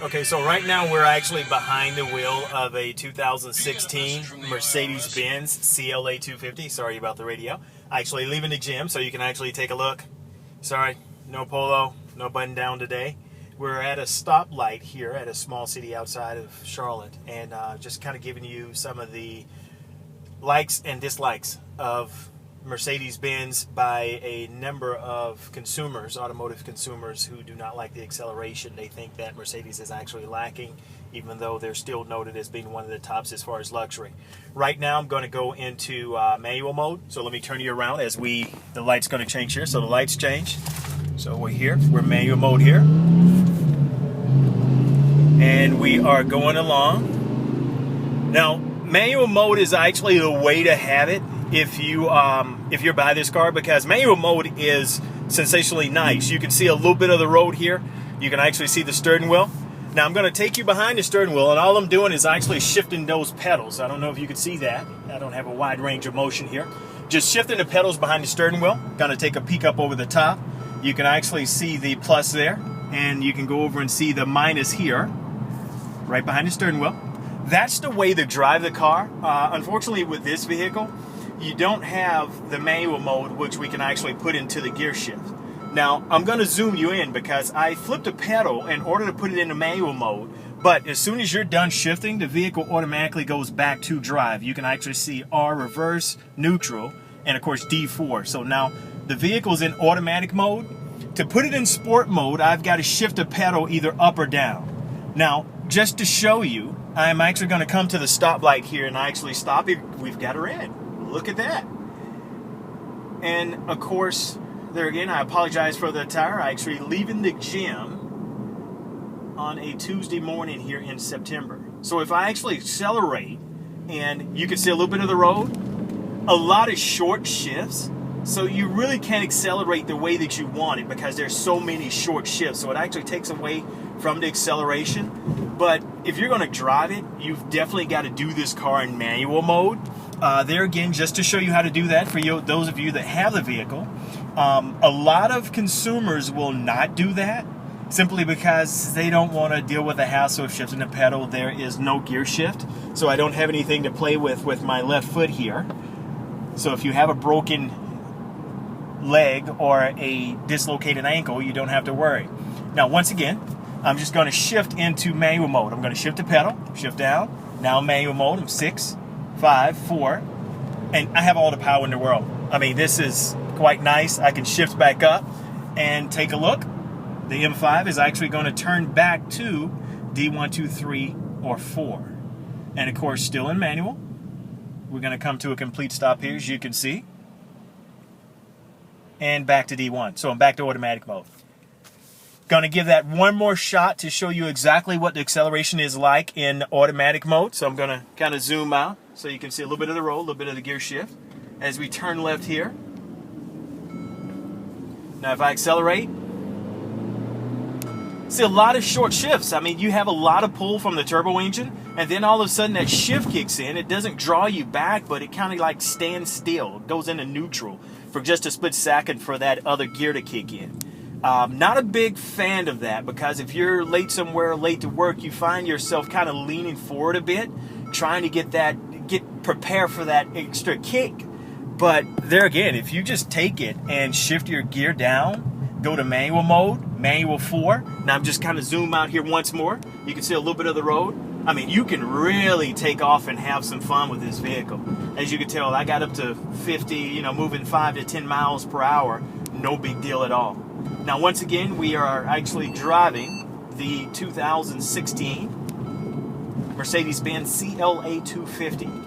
Okay, so right now we're actually behind the wheel of a 2016 Mercedes-Benz CLA250. Sorry about the radio. Actually leaving the gym so you can actually take a look. Sorry, no polo, no button down today. We're at a stoplight here at a small city outside of Charlotte, and just kind of giving you some of the likes and dislikes of Mercedes-Benz by a number of consumers, automotive consumers, who do not like the acceleration. They think that Mercedes is actually lacking, even though they're still noted as being one of the tops as far as luxury. Right now I'm going to go into manual mode, so let me turn you around as the light's going to change here. So the lights change. So we're here, we're manual mode here. And we are going along. Now, manual mode is actually the way to have it if you're by this car, because manual mode is sensationally nice. You can see a little bit of the road here. You can actually see the steering wheel. Now I'm going to take you behind the steering wheel, and all I'm doing is actually shifting those pedals. I don't know if you can see that. I don't have a wide range of motion here. Just shifting the pedals behind the steering wheel. Going to take a peek up over the top. You can actually see the plus there, and you can go over and see the minus here, right behind the steering wheel. That's the way to drive the car. Unfortunately, with this vehicle, you don't have the manual mode, which we can actually put into the gear shift. Now, I'm going to zoom you in because I flipped a pedal in order to put it into manual mode, but as soon as you're done shifting, the vehicle automatically goes back to drive. You can actually see R, reverse, neutral, and of course D4. So now the vehicle's in automatic mode. To put it in sport mode, I've got to shift a pedal either up or down. Now, just to show you, I'm actually going to come to the stoplight here and actually stop it. We've got her in. Look at that. And of course, there again, I apologize for the attire. I actually leaving the gym on a Tuesday morning here in September. So if I actually accelerate, and you can see a little bit of the road, a lot of short shifts. So you really can't accelerate the way that you want it because there's so many short shifts. So it actually takes away from the acceleration. But if you're going to drive it, you've definitely got to do this car in manual mode. There again, just to show you how to do that for you, those of you that have the vehicle. A lot of consumers will not do that simply because they don't want to deal with the hassle of shifting the pedal. There is no gear shift, so I don't have anything to play with my left foot here. So if you have a broken leg or a dislocated ankle, you don't have to worry. Now, once again, I'm just going to shift into manual mode. I'm going to shift the pedal, shift down. Now manual mode. I'm 6, 5, 4, and I have all the power in the world. I mean, this is quite nice. I can shift back up and take a look. The M5 is actually going to turn back to D1, 2, 3, or 4. And of course, still in manual. We're going to come to a complete stop here, as you can see. And back to D1. So I'm back to automatic mode. Going to give that one more shot to show you exactly what the acceleration is like in automatic mode. So I'm going to kind of zoom out so you can see a little bit of the roll, a little bit of the gear shift as we turn left here. Now if I accelerate, see a lot of short shifts. I mean, you have a lot of pull from the turbo engine, and then all of a sudden that shift kicks in. It doesn't draw you back, but it kind of like stands still. It goes into neutral for just a split second for that other gear to kick in. Not a big fan of that, because if you're late somewhere, late to work, you find yourself kind of leaning forward a bit, trying to get prepared for that extra kick. But there again, if you just take it and shift your gear down, go to manual mode, manual 4. Now I'm just kind of zoom out here once more. You can see a little bit of the road. I mean, you can really take off and have some fun with this vehicle. As you can tell, I got up to 50, moving 5 to 10 miles per hour. No big deal at all. Now, once again, we are actually driving the 2016 Mercedes-Benz CLA250.